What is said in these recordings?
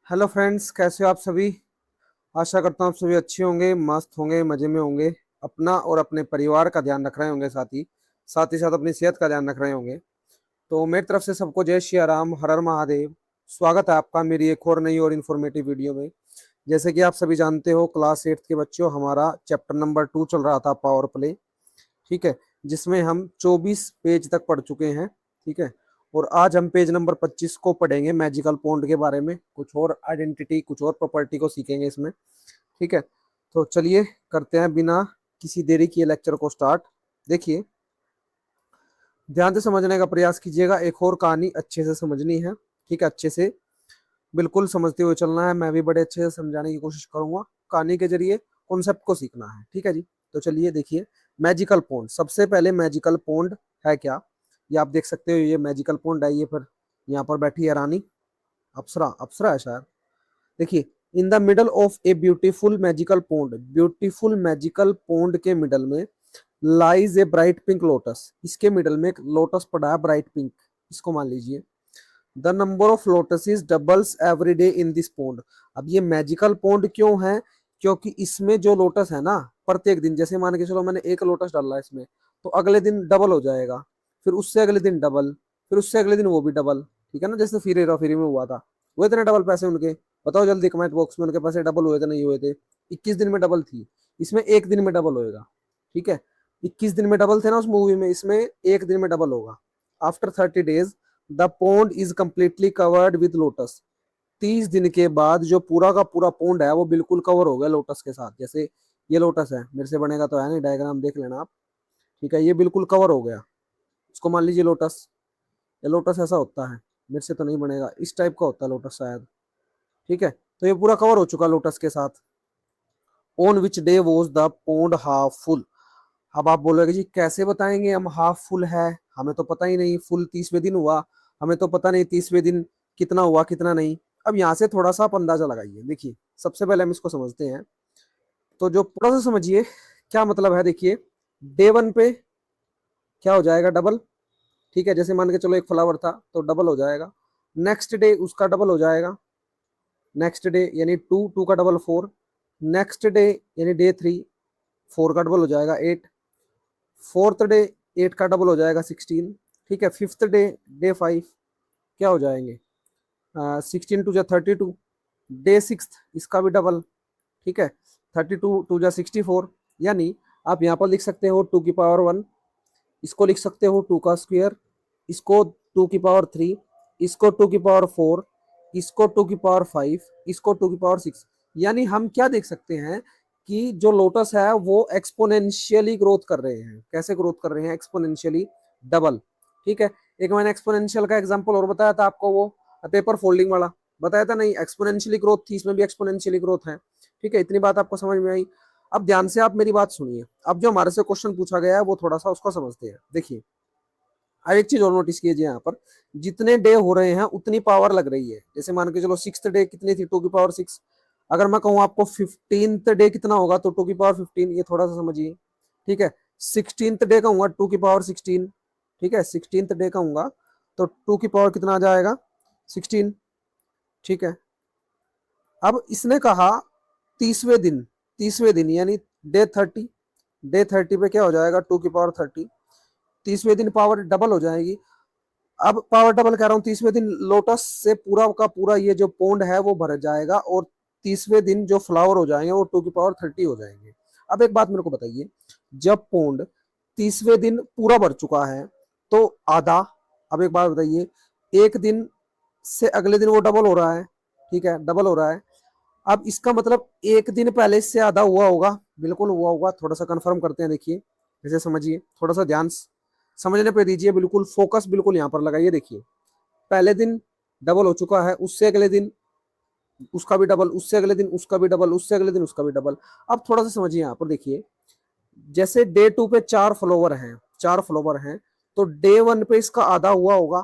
Hello friends, कैसे हो आप सभी। आशा करता हूँ आप सभी अच्छे होंगे, मस्त होंगे, मजे में होंगे। अपना और अपने परिवार का ध्यान रख रहे होंगे, साथ ही साथ अपनी सेहत का ध्यान रख रहे होंगे। तो मेरी तरफ से सबको जय श्री राम, हर हर महादेव। स्वागत है आपका मेरी एक और नई और इन्फॉर्मेटिव वीडियो में। जैसे कि आप सभी जानते हो, क्लास 8 के बच्चों, हमारा चैप्टर नंबर 2 चल रहा था, पावर प्ले। ठीक है, जिसमें हम 24 पेज तक पढ़ चुके हैं। ठीक है, और आज हम पेज नंबर 25 को पढ़ेंगे, मैजिकल पॉन्ड के बारे में, कुछ और आइडेंटिटी, कुछ और प्रॉपर्टी को सीखेंगे इसमें। ठीक है, तो चलिए करते हैं बिना किसी देरी किए लेक्चर को स्टार्ट। देखिए, ध्यान से समझने का प्रयास कीजिएगा, एक और कहानी अच्छे से समझनी है। ठीक है, अच्छे से बिल्कुल समझते हुए चलना है। मैं भी बड़े अच्छे से समझाने की कोशिश करूंगा, कहानी के जरिए कॉन्सेप्ट को सीखना है। ठीक है जी, तो चलिए देखिए। मैजिकल पॉन्ड, सबसे पहले मैजिकल पॉन्ड है क्या, ये आप देख सकते हो। ये मैजिकल पॉन्ड है, ये पर यहाँ पर बैठी है रानी, अप्सरा, अप्सरा है शायद। देखिए, in the middle of a beautiful magical pond, beautiful magical pond के मिडल में lies a bright pink lotus, इसके मिडल में एक लोटस पड़ा है ब्राइट पिंक, इसको मान लीजिए। The number of lotuses doubles every day in this pond. अब ये मैजिकल पॉन्ड क्यों है, क्योंकि इसमें जो लोटस है ना, प्रत्येक दिन, जैसे मान के चलो मैंने एक लोटस डाला इसमें, तो अगले दिन डबल हो जाएगा, फिर उससे अगले दिन डबल, फिर उससे अगले दिन वो भी डबल। ठीक है ना, जैसे फिर हेरा फेरी में हुआ था, वो इतने डबल पैसे उनके, बताओ जल्दी कमेंट बॉक्स में, उनके पैसे डबल हुए थे नहीं हुए थे। 21 दिन में डबल थी, इसमें एक दिन में डबल होएगा। ठीक है, 21 दिन में डबल थे ना उस मूवी में, इसमें एक दिन में डबल होगा। After 30 days the pond is completely covered with lotus. 30 दिन के बाद जो पूरा का पूरा पॉन्ड है वो बिल्कुल कवर हो गया लोटस के साथ। जैसे ये लोटस है, मेरे से बनेगा तो है नहीं, डायग्राम देख लेना आप। ठीक है, ये बिल्कुल कवर हो गया, इसको मान लीजिए लोटस। ये लोटस ऐसा होता है, मेरे से तो नहीं बनेगा, इस टाइप का होता है लोटस शायद। ठीक है, तो ये पूरा कवर हो चुका लोटस के साथ। On which day was the pond half full. अब आप बोलोगे जी कैसे बताएंगे हम हाफ फुल है, हमें तो पता ही नहीं, फुल 30वें दिन हुआ, हमें तो पता नहीं 30वें दिन कितना हुआ कितना नहीं। अब यहाँ से थोड़ा सा आप अंदाजा लगाइए। देखिए, सबसे पहले हम इसको समझते हैं, तो जो थोड़ा सा समझिए क्या मतलब है। देखिए, डे 1 पे क्या हो जाएगा, डबल। ठीक है, जैसे मान के चलो एक फ्लावर था तो डबल हो जाएगा, नेक्स्ट डे उसका डबल हो जाएगा, नेक्स्ट डे यानी टू, टू का डबल 4, नेक्स्ट डे यानी डे 3, 4 का डबल हो जाएगा 8, फोर्थ डे 8 का डबल हो जाएगा 16। ठीक है, फिफ्थ डे, डे 5 क्या हो जाएंगे, 16 टू जा 32, डे 6 इसका भी डबल। ठीक है, 32 टू जा 64, यानी आप यहाँ पर लिख सकते हो 2 की पावर 1, इसको लिख सकते हो 2 का स्क्वायर, इसको 2 की पावर 3, इसको 2 की पावर 4, इसको 2 की पावर 5, इसको 2 की पावर 6। यानी हम क्या देख सकते हैं कि जो लोटस है वो एक्सपोनेंशियली ग्रोथ कर रहे हैं। कैसे ग्रोथ कर रहे हैं, एक्सपोनेंशियली, डबल। ठीक है, एक मैंने एक्सपोनेंशियल का एग्जांपल और बताया था आपको, वो पेपर फोल्डिंग वाला बताया था नहीं, एक्सपोनेंशियली ग्रोथ थी, इसमें भी एक्सपोनेंशियली ग्रोथ है। ठीक है, इतनी बात आपको समझ में आई। अब ध्यान से आप मेरी बात सुनिए, अब जो हमारे से क्वेश्चन पूछा गया है वो थोड़ा सा उसको समझते हैं। देखिए, अब एक चीज और नोटिस कीजिए, यहाँ पर जितने डे हो रहे हैं उतनी पावर लग रही है। जैसे मान के चलो 6th डे कितनी थी, 2 की पावर 6। अगर मैं कहूँ आपको 15th डे कितना होगा, तो 2 की पावर 15, ये थोड़ा सा समझिए। ठीक है, 16th डे कहूंगा 2 की पावर 16। ठीक है, 16th डे कहूंगा तो 2 की पावर कितना आ जाएगा, 16। ठीक है, अब इसने कहा 30वें दिन, 30वें दिन यानी डे 30, डे 30 पे क्या हो जाएगा, 2 की पावर 30, 30वें दिन पावर डबल हो जाएगी। अब पावर डबल कह रहा हूँ, 30वें दिन लोटस से पूरा का पूरा ये जो पॉन्ड है वो भर जाएगा, और 30वें दिन जो फ्लावर हो जाएंगे वो 2 की पावर 30 हो जाएंगे। अब एक बात मेरे को बताइए, जब पॉन्ड 30वें दिन पूरा भर चुका है तो आधा, अब एक बात बताइए, एक दिन से अगले दिन वो डबल हो रहा है। ठीक है, डबल हो रहा है। अब इसका मतलब एक दिन पहले इससे आधा हुआ होगा, बिल्कुल हुआ होगा। थोड़ा सा कंफर्म करते हैं, देखिए, जैसे समझिए, थोड़ा सा ध्यान समझने पे दीजिए, बिल्कुल फोकस बिल्कुल यहाँ पर लगाइए। देखिए, पहले दिन डबल हो चुका है, उससे अगले दिन उसका भी डबल, उससे अगले दिन उसका भी डबल, उससे अगले दिन उसका भी डबल। अब थोड़ा सा समझिए यहाँ पर, देखिए, जैसे डे 2 पे 4 फ्लोवर हैं, तो डे 1 पे इसका आधा हुआ होगा।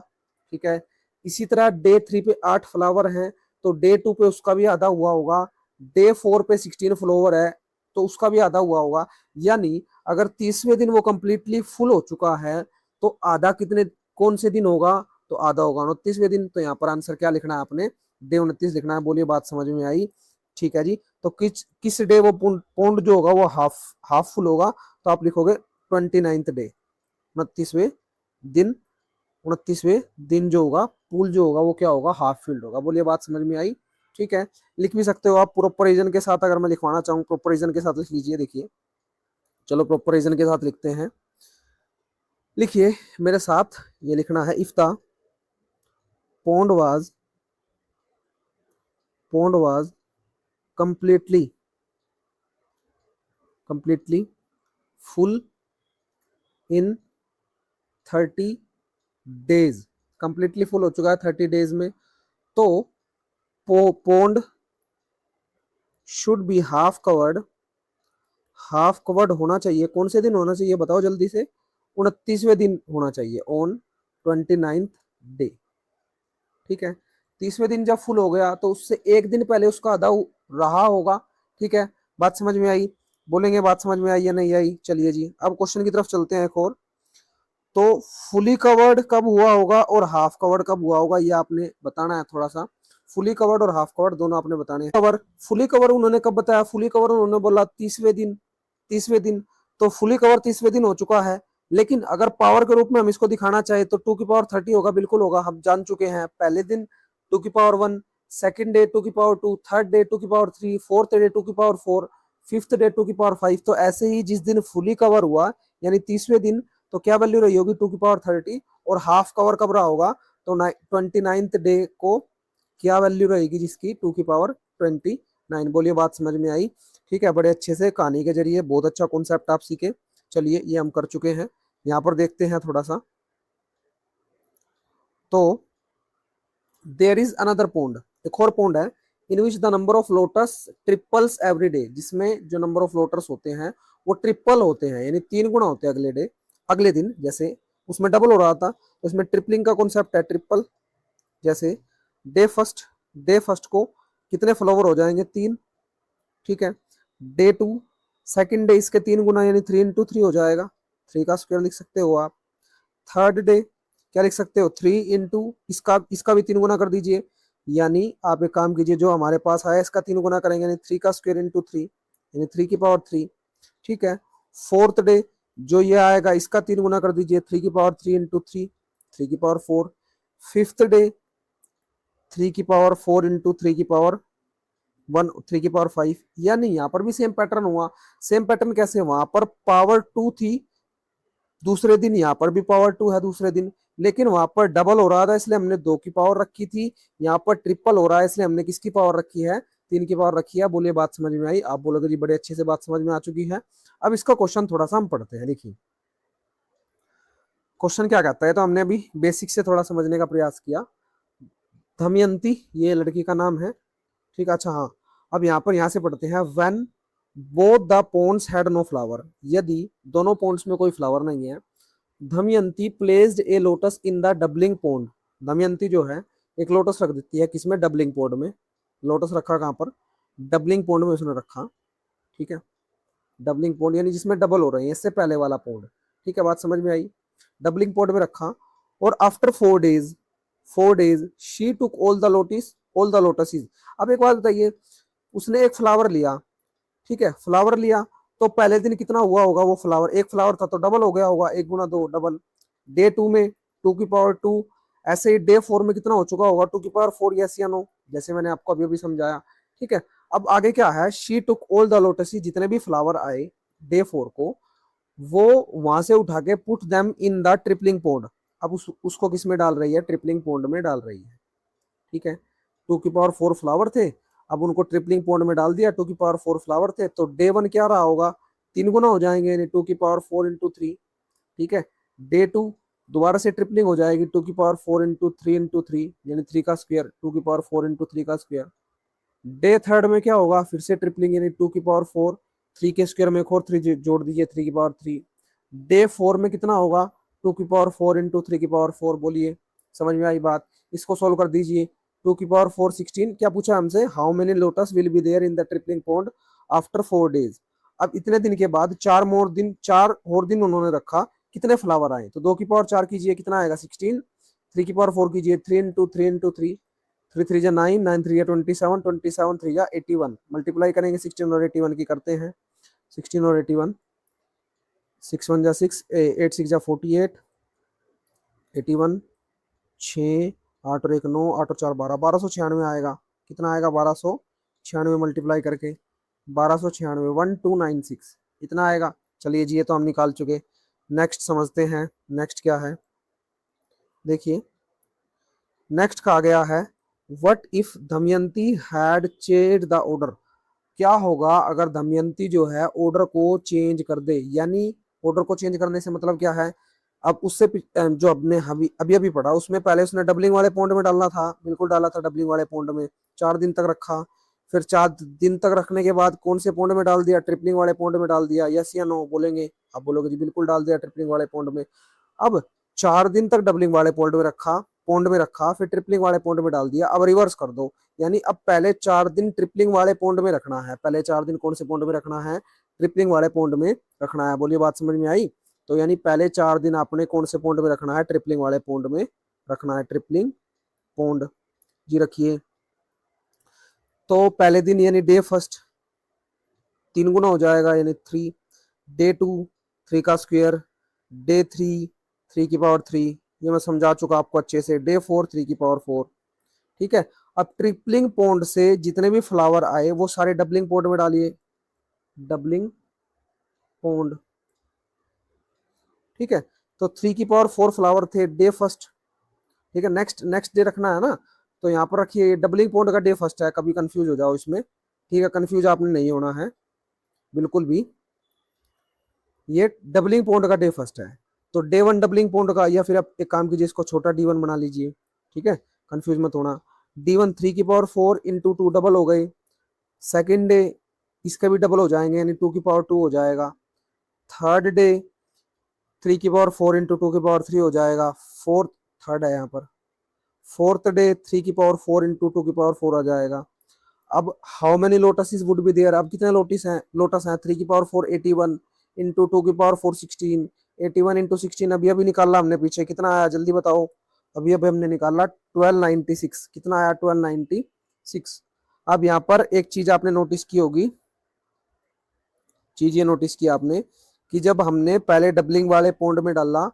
ठीक है, इसी तरह डे 3 पे 8 फ्लावर हैं, तो डे 2 पे उसका भी आधा हुआ होगा। डे 4 पे 16 फ्लावर है, तो उसका भी आधा हुआ होगा। यानी अगर 30वें दिन वो कंप्लीटली फुल हो चुका है तो आधा कितने, कौन से दिन होगा, तो आधा होगा 29वें दिन। तो यहाँ पर आंसर क्या लिखना है आपने, डे 29 लिखना है। बोलिए बात समझ में आई? ठीक है जी। तो किस डे वो पौंड जो होगा वो हाफ फुल होगा, तो आप लिखोगे 29th डे, 29वें दिन। 29वें दिन जो होगा पूल जो होगा वो क्या होगा, हाफ फील्ड होगा। बोलिए बात समझ में आई? ठीक है, लिख भी सकते हो आप प्रॉपर रीजन के साथ, अगर मैं लिखवाना चाहूँ प्रॉपर रीजन के साथ लिख लीजिए। देखिए चलो प्रॉपर रीजन के साथ लिखते हैं। लिखिए मेरे साथ, ये लिखना है, if the pond was completely full in 30 days, completely full हो चुका है 30 days में, तो pond should be half covered होना चाहिए। कौन से दिन होना चाहिए बताओ जल्दी से? 29वें दिन होना चाहिए, ऑन 29th डे। ठीक है, 30वें दिन जब फुल हो गया तो उससे एक दिन पहले उसका आधा रहा होगा। ठीक है, बात समझ में आई? बोलेंगे बात समझ में आई या नहीं आई? चलिए जी अब क्वेश्चन की तरफ चलते हैं एक और। तो फुली कवर्ड कब हुआ होगा और हाफ कवर्ड कब हुआ होगा, ये आपने बताना है थोड़ा सा। फुली कवर्ड और हाफ कवर्ड दोनों आपने बताने हैं। कवर, फुली कवर उन्होंने कब बताया? फुली कवर उन्होंने बोला 30वें दिन, 30वें दिन। तो फुली कवर 30वें दिन हो चुका है, लेकिन अगर पावर के रूप में हम इसको दिखाना चाहे तो 2 की पावर 30 होगा, बिल्कुल होगा। हम जान चुके हैं पहले दिन 2 की पावर 1, सेकंड डे 2 की पावर 2, थर्ड डे 2 की पावर 3, फोर्थ डे 2 की पावर 4, फिफ्थ डे 2 की पावर 5। तो ऐसे ही जिस दिन फुली कवर हुआ यानी 30वें दिन, तो क्या वैल्यू रही होगी 2 की पावर 30। और हाफ कवर कब रहा होगा? तो 29th डे को क्या वैल्यू रहेगी जिसकी 2 की पावर 29। बोलिए बात समझ में आई? ठीक है, बड़े अच्छे से कहानी के जरिए बहुत अच्छा कॉन्सेप्ट आप सीखे। चलिए ये हम कर चुके हैं, यहाँ पर देखते हैं थोड़ा सा। तो देयर इज अनदर पॉन्ड, एक और पॉन्ड है, in which the number of lotus triples every day, जिसमें जो नंबर ऑफ लोटस होते हैं वो ट्रिपल होते हैं, यानी 3 गुना होते हैं अगले दिन। जैसे उसमें डबल हो रहा था तो इसमें ट्रिपलिंग का कॉन्सेप्ट है, ट्रिपल। जैसे डे फर्स्ट को कितने फ्लावर हो जाएंगे? 3। ठीक है, डे 2 सेकेंड डे इसके 3 गुना यानी 3 into 3 हो जाएगा, 3 का स्क्वायर लिख सकते हो आप। थर्ड डे क्या लिख सकते हो? 3 into इसका इसका भी 3 गुना कर दीजिए, यानी आप एक काम कीजिए, जो हमारे पास आया इसका 3 गुना करेंगे यानी 3 का स्क्वायर इंटू 3 यानी 3 की पावर 3। ठीक है, फोर्थ डे जो ये आएगा इसका 3 गुना कर दीजिए, 3 की पावर 3 into 3 3 की पावर 4। फिफ्थ डे 3 की पावर 4 into 3 की पावर 1 3 की पावर 5। यानी यहाँ पर भी सेम पैटर्न हुआ। सेम पैटर्न कैसे? वहां पर पावर 2 थी दूसरे दिन, यहाँ पर भी पावर 2 है दूसरे दिन, लेकिन वहां पर डबल हो रहा था इसलिए हमने 2 की पावर रखी थी। यहाँ पर ट्रिपल हो रहा है इसलिए हमने किसकी पावर रखी है? 3 की पावर रखी है। बोलिए बात समझ में आई? आप बोलोगे जी बड़े अच्छे से बात समझ में आ चुकी है। अब इसका क्वेश्चन थोड़ा सा हम पढ़ते हैं। देखिए क्वेश्चन क्या कहता है, तो हमने अभी बेसिक से थोड़ा समझने का प्रयास किया। दमयंती ये लड़की का नाम है। ठीक है, अच्छा हाँ, अब यहाँ से पढ़ते हैं। When both the ponds had no flower, यदि दोनों पोन्स में कोई फ्लावर नहीं है, Damayanti placed a lotus in the doubling pond. Damayanti जो है एक लोटस रख देती है, किसमें? डबलिंग पोन्ड में। लोटस रखा कहाँ पर? डबलिंग पोन्ड में उसने रखा। ठीक है, डबलिंग पोन्ड यानी जिसमें डबल हो रहे हैं, इससे पहले वाला पोन्ड। ठीक है, बात समझ में आई? डबलिंग पोन्ड में रखा, और after 4 days she took all the lotus. अब एक बात बताइए, उसने एक फ्लावर लिया। ठीक है, फ्लावर लिया तो पहले दिन कितना हुआ होगा वो फ्लावर? एक फ्लावर था तो डबल हो गया होगा, 1 गुना 2 डबल। डे 2 में 2 की पावर 2। ऐसे ही डे 4 में कितना हो चुका होगा? 2 की पावर 4, यस या नो? जैसे मैंने आपको अभी अभी समझाया। ठीक है, अब आगे क्या है? She took all the lotus, जितने भी फ्लावर आए डे 4 को, वो वहां से उठा के put them in the tripling pond. अब उसको किस में डाल रही है? ट्रिपलिंग पोन्ड में डाल रही है। ठीक है, 2 की पावर 4 फ्लावर थे, अब उनको ट्रिपलिंग पॉइंट में डाल दिया। 2 की पावर 4 फ्लावर थे तो डे 1 क्या रहा होगा? 3 गुना हो जाएंगे यानी 2 की पावर 4 into 3। ठीक है, डे 2 दोबारा से ट्रिपलिंग हो जाएगी, 2 की पावर 4 into 3 into 3 यानी 3 का स्क्वायर, 2 की पावर 4 into 3 का स्क्वायर। डे 3 में क्या होगा? फिर से ट्रिपलिंग यानी 2 की पावर 4, 3 के स्क्वायर में एक और 3 जोड़ दीजिए, 3 की पावर 3। डे 4 में कितना होगा? 2 की पावर 4 into 3 की पावर 4। बोलिए समझ में आई बात? इसको सोल्व कर दीजिए। 2 की पावर 4 16। क्या पूछा हमसे? How many lotus will be there in the tripling pond after 4 days. अब इतने दिन के बाद 4 और दिन उन्होंने रखा, कितने फ्लावर आए? तो 2 की पावर 4 कीजिए, कितना आएगा? 16। 3 की पावर 4 कीजिए, 3 into 3 into 3 3 3 जा 9, 9 3 जा 27, 27 3 जा 81, मल्टीप्लाई करेंगे 16 और 81 की, करते हैं 16 और 81, 6 1 जा 6, 8 6 जा 48, 81, 6 8 और 1 9, 8 और 4 12, 1296 आएगा। कितना आएगा? 1296 मल्टीप्लाई करके 1296, 1296 इतना आएगा। चलिए जी, ये तो हम निकाल चुके। नेक्स्ट समझते हैं, नेक्स्ट क्या है। देखिए नेक्स्ट का आ गया है, what if Damayanti had changed the order. क्या होगा अगर दमयंती जो है ऑर्डर को चेंज कर दे। यानी ऑर्डर को चेंज करने से मतलब क्या है, अब उससे जो अपने अभी अभी अभी पढ़ा उसमें पहले उसने डबलिंग वाले पॉइंट में डालना था, बिल्कुल डाला था डबलिंग वाले पॉइंट में, 4 दिन तक रखा। फिर 4 दिन तक रखने के बाद कौन से पॉइंट में डाल दिया? ट्रिपलिंग वाले पॉइंट में डाल दिया। यस या नो बोलेंगे? आप बोलोगे जी बिल्कुल डाल दिया ट्रिपलिंग वाले पॉइंट में। अब 4 दिन तक डबलिंग वाले पॉइंट में रखा, फिर ट्रिपलिंग वाले पॉइंट में डाल दिया। अब रिवर्स कर दो, यानी अब पहले 4 दिन ट्रिपलिंग वाले पॉइंट में रखना है। पहले 4 दिन कौन से पॉइंट में रखना है? ट्रिपलिंग वाले पॉइंट में रखना है। बोलिए बात समझ में आई? तो यानी पहले 4 दिन आपने कौन से पॉइंट में रखना है? ट्रिपलिंग वाले पॉइंट में रखना है। ट्रिपलिंग पॉइंट जी रखिए। तो पहले दिन यानी डे फर्स्ट 3 गुना हो जाएगा यानी 3, डे 2 3 का स्क्वायर, डे 3 3 की पावर 3, ये मैं समझा चुका आपको अच्छे से। डे 4 3 की पावर 4। ठीक है, अब ट्रिपलिंग पॉइंट से जितने भी फ्लावर आए वो सारे डबलिंग पॉइंट में डालिए, डबलिंग पॉइंट। ठीक है, तो 3 की पावर 4 फ्लावर थे डे फर्स्ट। ठीक है, नेक्स्ट नेक्स्ट डे रखना है ना, तो यहाँ पर रखिए डबलिंग पॉइंट का डे फर्स्ट है, कभी कंफ्यूज हो जाओ इसमें। ठीक है, कंफ्यूज आपने नहीं होना है बिल्कुल भी, ये डबलिंग पॉइंट का डे फर्स्ट है। तो डे 1 डबलिंग पॉइंट का, या फिर आप एक काम कीजिए इसको छोटा D1 बना लीजिए। ठीक है, कंफ्यूज मत होना। D1 3 की पावर 4 इंटू 2 डबल हो गई। सेकेंड डे इसका भी डबल हो जाएंगे यानी 2 की पावर 2 हो जाएगा। थर्ड डे 3 की पावर 4 इंटू 2 की पावर 3 हो जाएगा। फोर्थ, थर्ड है यहाँ पर, फोर्थ डे 3 की पावर 4 इंटू 2 की पावर 4 आ जाएगा। अब how many lotus would be there, अब कितने लोटस हैं? 3 की पावर 4 81 इंटू 2 की पावर 4 16, 81 इंटू 16 अभी अभी निकाला हमने पीछे, कितना आया जल्दी बताओ? अभी अभी हमने निकाला 1296, कितना आया? 1296। अब यहाँ पर एक चीज आपने नोटिस की होगी, चीज ये नोटिस की आपने कि जब हमने पहले डबलिंग वाले पॉइंट में डाला,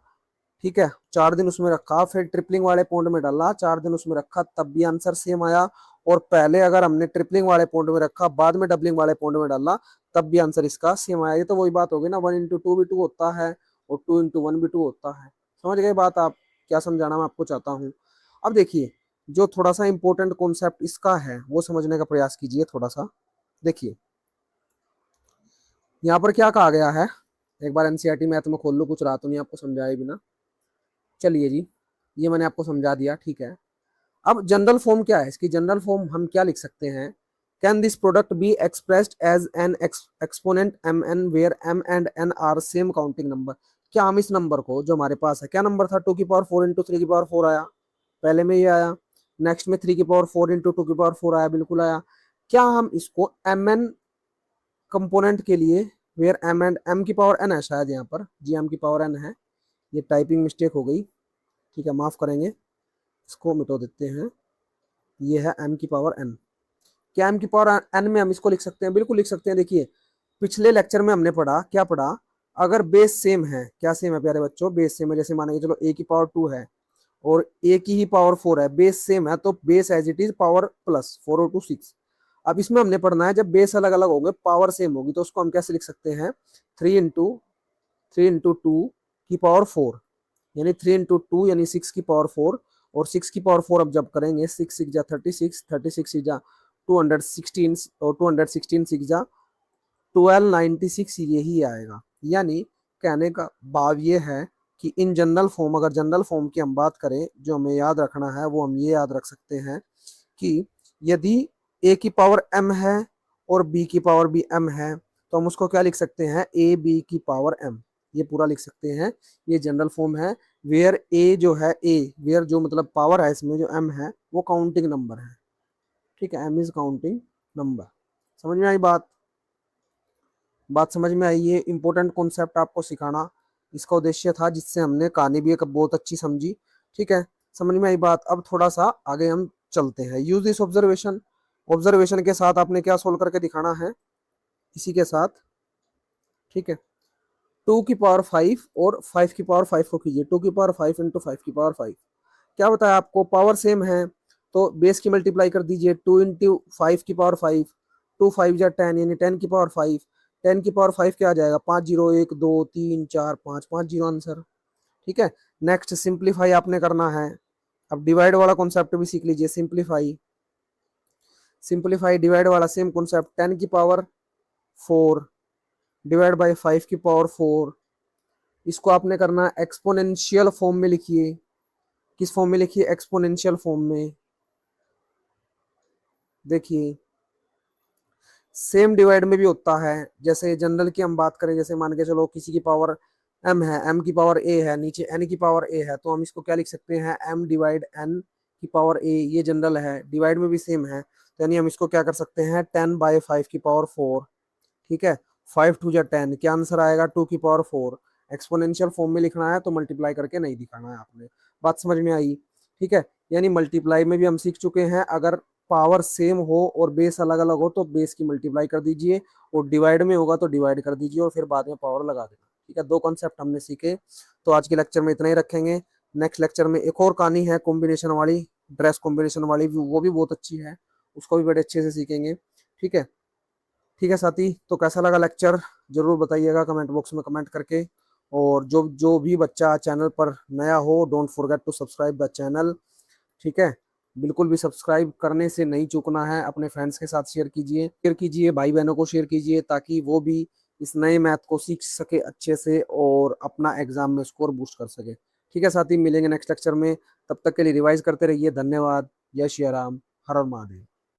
ठीक है, 4 दिन उसमें रखा, फिर ट्रिपलिंग वाले पॉइंट में डाला, 4 दिन उसमें रखा, तब भी आंसर सेम आया। और पहले अगर हमने ट्रिपलिंग वाले पॉइंट में रखा, बाद में डबलिंग वाले पॉइंट में डाला, तब भी आंसर इसका सेम आया। ये तो वही बात होगी ना, 1 इंटू 2 भी 2 होता है और 2 इंटू 1 भी 2 होता है। समझ गए बात आप? क्या समझाना मैं आपको चाहता हूँ। अब देखिए, जो थोड़ा सा इंपॉर्टेंट कॉन्सेप्ट इसका है वो समझने का प्रयास कीजिए थोड़ा सा। देखिए यहाँ पर क्या कहा गया है, एक बार एनसीईआरटी मैथ में खोल लो, कुछ रहा तो नहीं आपको समझाए बिना। चलिए जी, ये मैंने आपको समझा दिया, ठीक है। अब जनरल फॉर्म क्या है इसकी? जनरल फॉर्म हम क्या लिख सकते हैं? Can this product be expressed as an exponent m n where m and n are same counting number. क्या हम इस नंबर को, जो हमारे पास है, क्या नंबर था? 2 की पावर 4 इंटू 3 की पावर 4 आया, पहले में ये आया। नेक्स्ट में 3 की पावर 4 इंटू 2 की पावर 4 आया, बिल्कुल आया। क्या हम इसको एम एन कंपोनेंट के लिए, वेयर एम एंड एम की पावर एन है शायद यहाँ पर, जी एम की पावर एन है, ये टाइपिंग मिस्टेक हो गई, ठीक है, माफ करेंगे, इसको मिटो देते हैं। ये है m की पावर n। क्या m की पावर n में हम इसको लिख सकते हैं? बिल्कुल लिख सकते हैं। देखिए पिछले लेक्चर में हमने पढ़ा, क्या पढ़ा? अगर बेस सेम है, क्या सेम है प्यारे बच्चों? बेस सेम है। जैसे मानेंगे चलो a की पावर 2 है और a की ही पावर 4 है, बेस सेम है, तो base as it is power plus 4 और 2 6। अब इसमें हमने पढ़ना है जब बेस अलग अलग होंगे पावर सेम होगी, तो उसको हम कैसे लिख सकते हैं? 3 इंटू 2 की पावर 4, यानी 3 इंटू 2 यानी 6 की पावर 4, और 6 की पावर 4 अब जब करेंगे 6 6 जा 36, 36 6 जा 216, और 216 6 जा 1296, यही आएगा। यानी कहने का भाव ये है कि इन जनरल फॉर्म, अगर जनरल फॉर्म की हम बात करें, जो हमें याद रखना है वो हम ये याद रख सकते हैं कि यदि a की पावर m है और b की पावर भी m है, तो हम उसको क्या लिख सकते हैं? a b की पावर m, ये पूरा लिख सकते हैं। ये जनरल फॉर्म है। वेयर a जो है, a वेयर जो मतलब पावर है इसमें, जो m है वो काउंटिंग नंबर है, ठीक है, m इज काउंटिंग नंबर। समझ में आई बात? बात समझ में आई? ये इंपॉर्टेंट कॉन्सेप्ट आपको सिखाना इसका उद्देश्य था, जिससे हमने कहानी भी एक बहुत अच्छी समझी। ठीक है, समझ में आई बात? अब थोड़ा सा आगे हम चलते हैं। यूज दिस ऑब्जर्वेशन, ऑब्जर्वेशन के साथ आपने क्या सोल्व करके दिखाना है इसी के साथ, ठीक है। 2 की पावर 5 और 5 की पावर 5 को कीजिए। 2 की पावर 5 इंटू 5 की पावर 5, क्या बताया आपको, पावर सेम है तो बेस की मल्टीप्लाई कर दीजिए। 2 इंटू 5 की पावर 5, 2 5 जा 10 यानी 10 की पावर 5। 10 की पावर 5 क्या आ जाएगा, 5 जीरो 1 2 3 4 5, 5 जीरो आंसर, ठीक है। नेक्स्ट सिंप्लीफाई आपने करना है। अब डिवाइड वाला कॉन्सेप्ट भी सीख लीजिए। सिंप्लीफाई, सिंप्लीफाई डिवाइड वाला सेम कॉन्सेप्ट। 10 की पावर 4 डिवाइड बाई 5 की पावर 4, इसको आपने करना है एक्सपोनेंशियल फॉर्म में लिखिए। किस फॉर्म में लिखिए, एक्सपोनेंशियल फॉर्म में। देखिए सेम डिवाइड में भी होता है, जैसे जनरल की हम बात करें, जैसे मान के चलो किसी की पावर m है, m की पावर a है, नीचे n की पावर a है, तो हम इसको क्या लिख सकते हैं, m डिवाइड n की पावर a। ये जनरल है, डिवाइड में भी सेम है, तो यानी हम इसको क्या कर सकते हैं, 10/5 की पावर 4, ठीक है। 5 2 जा 10, क्या आंसर आएगा, 2 की पावर 4। एक्सपोनेंशियल फॉर्म में लिखना है तो मल्टीप्लाई करके नहीं दिखाना है आपने। बात समझ में आई, ठीक है। यानी मल्टीप्लाई में भी हम सीख चुके हैं, अगर पावर सेम हो और बेस अलग अलग हो तो बेस की मल्टीप्लाई कर दीजिए, और डिवाइड में होगा तो डिवाइड कर दीजिए और फिर बाद में पावर लगा देना, ठीक है। 2 कॉन्सेप्ट हमने सीखे, तो आज के लेक्चर में इतना ही रखेंगे। नेक्स्ट लेक्चर में एक और कहानी है कॉम्बिनेशन वाली, ड्रेस कॉम्बिनेशन वाली, वो भी बहुत अच्छी है, उसको भी बड़े अच्छे से सीखेंगे, ठीक है। ठीक है साथी, तो कैसा लगा लेक्चर जरूर बताइएगा कमेंट बॉक्स में कमेंट करके। और जो जो भी बच्चा चैनल पर नया हो, don't forget to subscribe the channel, ठीक है। बिल्कुल भी सब्सक्राइब करने से नहीं चूकना है। अपने फ्रेंड्स के साथ शेयर कीजिए, भाई बहनों को शेयर कीजिए, ताकि वो भी इस नए मैथ को सीख सके अच्छे से और अपना एग्जाम में स्कोर बूस्ट कर सके। ठीक है साथी, मिलेंगे नेक्स्ट लेक्चर में, तब तक के लिए रिवाइज करते रहिए। धन्यवाद। जय श्री राम, हर हर महादेव।